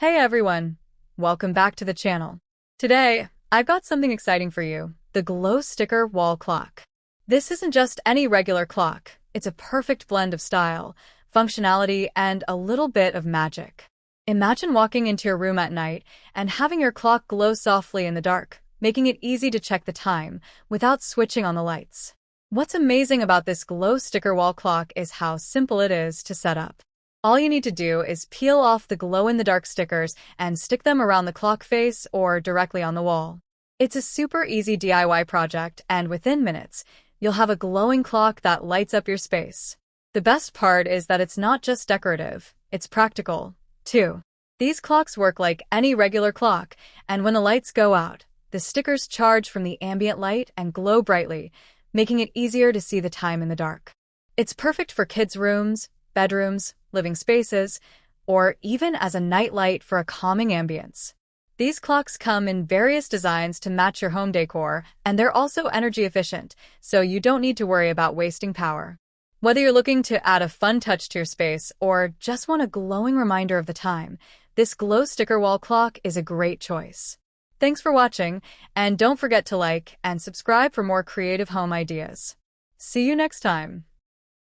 Hey everyone! Welcome back to the channel. Today, I've got something exciting for you, the glow sticker wall clock. This isn't just any regular clock, it's a perfect blend of style, functionality, and a little bit of magic. Imagine walking into your room at night and having your clock glow softly in the dark, making it easy to check the time without switching on the lights. What's amazing about this glow sticker wall clock is how simple it is to set up. All you need to do is peel off the glow-in-the-dark stickers and stick them around the clock face or directly on the wall. It's a super easy DIY project, and within minutes, you'll have a glowing clock that lights up your space. The best part is that it's not just decorative, it's practical, too. These clocks work like any regular clock, and when the lights go out, the stickers charge from the ambient light and glow brightly, making it easier to see the time in the dark. It's perfect for kids' rooms, bedrooms, living spaces, or even as a night light for a calming ambience. These clocks come in various designs to match your home decor, and they're also energy efficient, so you don't need to worry about wasting power. Whether you're looking to add a fun touch to your space or just want a glowing reminder of the time, this glow sticker wall clock is a great choice. Thanks for watching, and don't forget to like and subscribe for more creative home ideas. See you next time.